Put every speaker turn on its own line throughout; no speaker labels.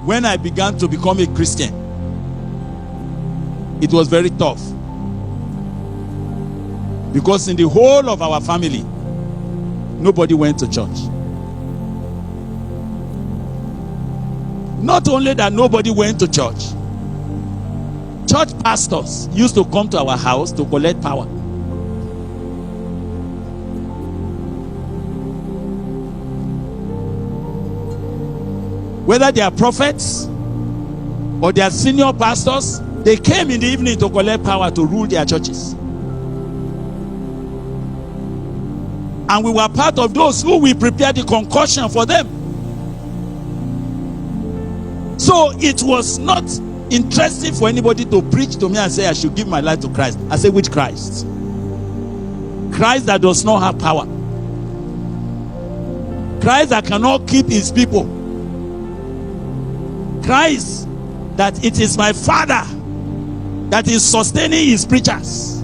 When I began to become a Christian, it was very tough. Because in the whole of our family, nobody went to church. Not only that nobody went to church, church pastors used to come to our house to collect power. Whether they are prophets or they are senior pastors, they came in the evening to collect power to rule their churches. And we were part of those who we prepared the concoction for them. So it was not interesting for anybody to preach to me and say I should give my life to Christ. I say, which Christ? Christ that does not have power. Christ that cannot keep his people. Christ that it is my Father that is sustaining his preachers.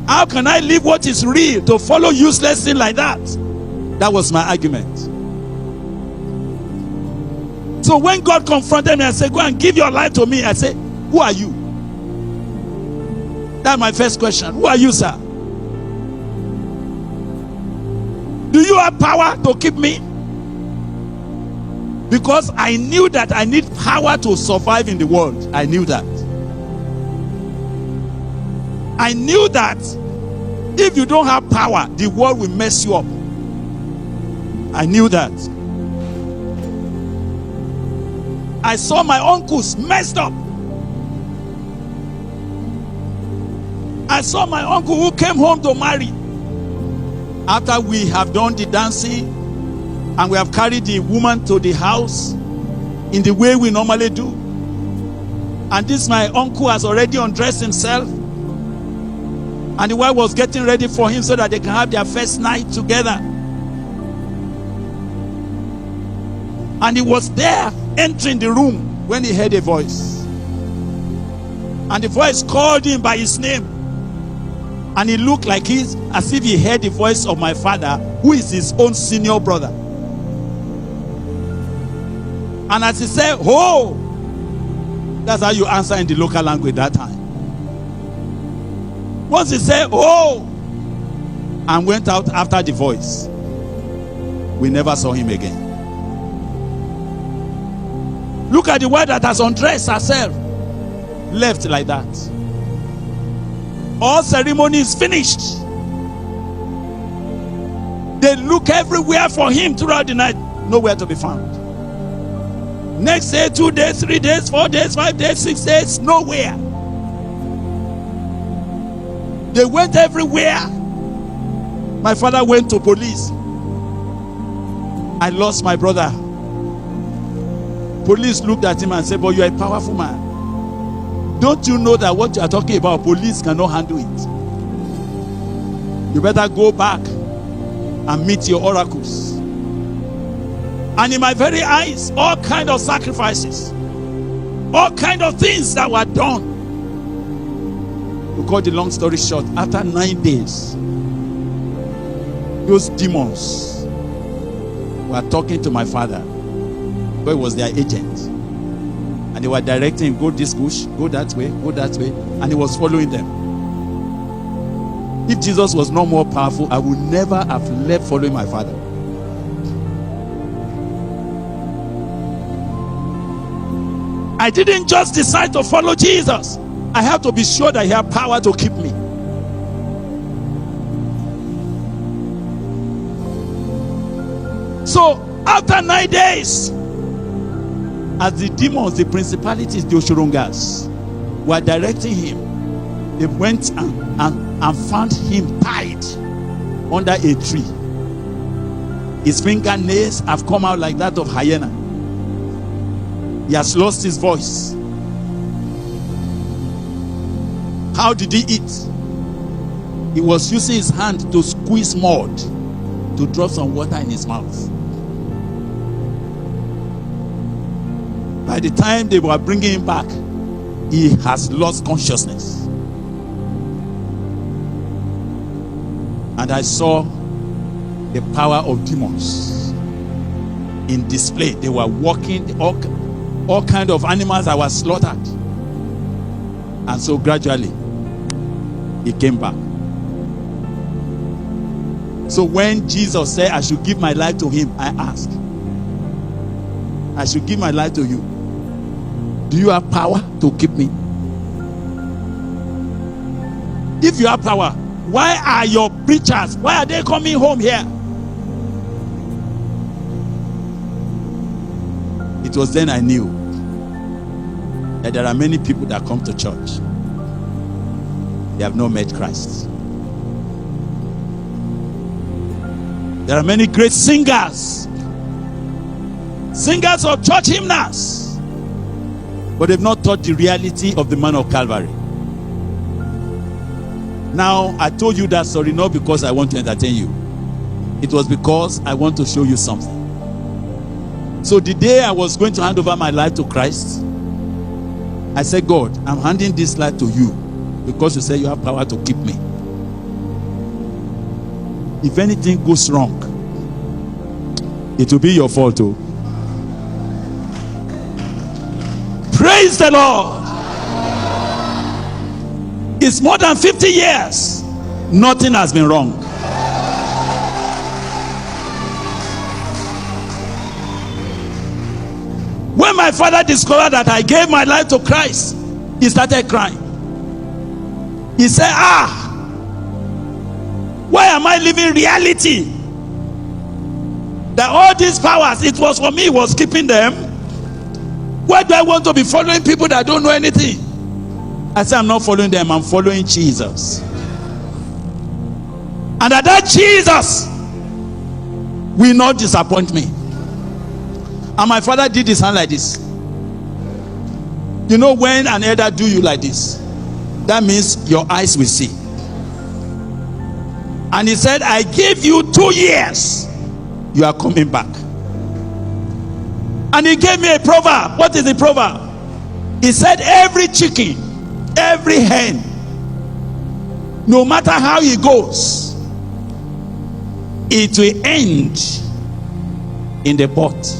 How can I leave what is real to follow useless thing like that? That was my argument. So when God confronted me and said, go and give your life to me, I said, who are you? That's my first question. Who are you, sir? Do you have power to keep me? Because I knew that I need power to survive in the world. I knew that. I knew that if you don't have power, the world will mess you up. I knew that. I saw my uncles messed up. I saw my uncle who came home to marry. After we have done the dancing and we have carried the woman to the house in the way we normally do. And this my uncle has already undressed himself. And the wife was getting ready for him so that they can have their first night together. And he was there entering the room when he heard a voice. And the voice called him by his name. And he looked like as if he heard the voice of my father, who is his own senior brother. And as he said, "Oh," that's how you answer in the local language that time. Once he said, "Oh," and went out after the voice, we never saw him again. Look at the wife that has undressed herself, left like that. All ceremony is finished. They look everywhere for him throughout the night, nowhere to be found. Next day, 2 days, 3 days, 4 days, 5 days, 6 days, nowhere. They went everywhere. My father went to police. I lost my brother. Police looked at him and said, "But you are a powerful man. Don't you know that what you are talking about, police cannot handle it? You better go back and meet your oracles." And in my very eyes, all kind of sacrifices, all kind of things that were done. To cut the long story short, after 9 days, those demons were talking to my father, but it was their agent. And they were directing him, go this bush, go that way, and he was following them. If Jesus was not more powerful, I would never have left following my father. I didn't just decide to follow Jesus. I have to be sure that he has power to keep me. So after 9 days, as the demons, the principalities, the Oshorungas were directing him, they went and found him tied under a tree. His fingernails have come out like that of hyena. He has lost his voice. How did he eat? He was using his hand to squeeze mud to drop some water in his mouth. By the time they were bringing him back, he has lost consciousness. And I saw the power of demons in display. They were walking, all kind of animals that were slaughtered. And so gradually, he came back. So when Jesus said, I should give my life to him, I asked, I should give my life to you. Do you have power to keep me? If you have power, why are your preachers, why are they coming home here? It was then I knew that there are many people that come to church. They have not met Christ. There are many great singers of church hymnals, but they've not taught the reality of the man of Calvary. Now, I told you that story not because I want to entertain you. It was because I want to show you something. So the day I was going to hand over my life to Christ, I said, God, I'm handing this life to you because you say you have power to keep me. If anything goes wrong, it will be your fault too. Praise the Lord. It's more than 50 years. Nothing has been wrong. When my father discovered that I gave my life to Christ, he started crying. He said, why am I living reality? That all these powers, it was for me, was keeping them. Why do I want to be following people that don't know anything? I said, I'm not following them, I'm following Jesus. And that Jesus will not disappoint me. And my father did his hand like this. You know, when an elder do you like this, that means your eyes will see. And he said, I give you 2 years, you are coming back. And he gave me a proverb. What is the proverb? He said, every chicken, every hen, no matter how it goes, it will end in the pot.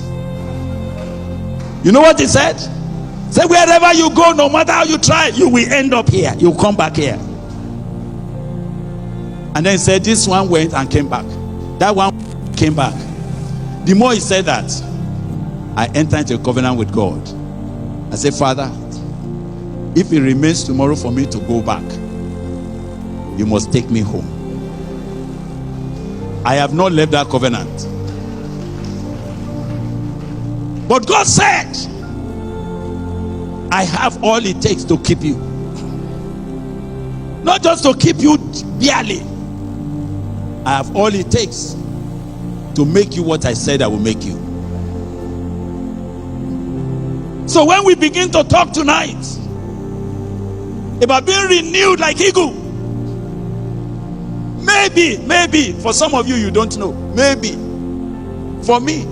You know what he said? He said, wherever you go, no matter how you try, you will end up here. You'll come back here. And then he said, this one went and came back. That one came back. The more he said that, I entered into a covenant with God. I said, Father, if it remains tomorrow for me to go back, you must take me home. I have not left that covenant. But God said, I have all it takes to keep you. Not just to keep you barely. I have all it takes to make you what I said I will make you. So when we begin to talk tonight about being renewed like eagle, maybe for some of you, you don't know. Maybe for me,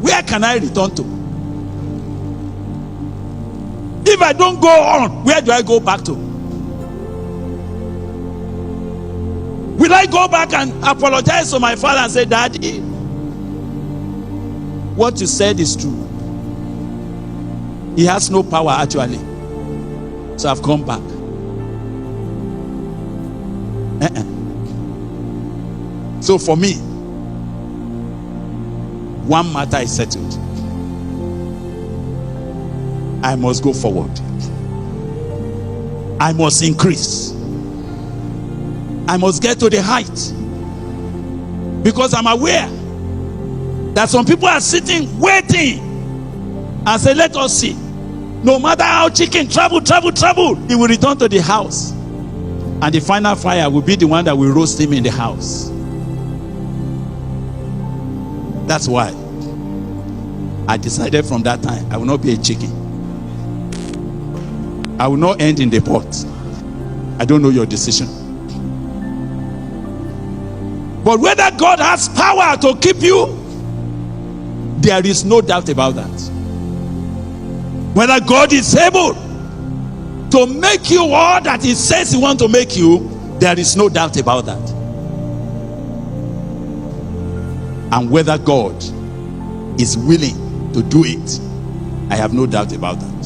where can I return to? If I don't go on, where do I go back to? Will I go back and apologize to my father and say, Daddy, what you said is true. He has no power actually. So I've come back. So for me, one matter is settled. I must go forward. I must increase. I must get to the height. Because I'm aware that some people are sitting, waiting, and say, let us see. No matter how chicken travel, he will return to the house. And the final fire will be the one that will roast him in the house. That's why I decided from that time I will not be a chicken. I will not end in the pot. I don't know your decision. But whether God has power to keep you, there is no doubt about that. Whether God is able to make you all that he says he wants to make you, there is no doubt about that. And whether God is willing to do it. I have no doubt about that.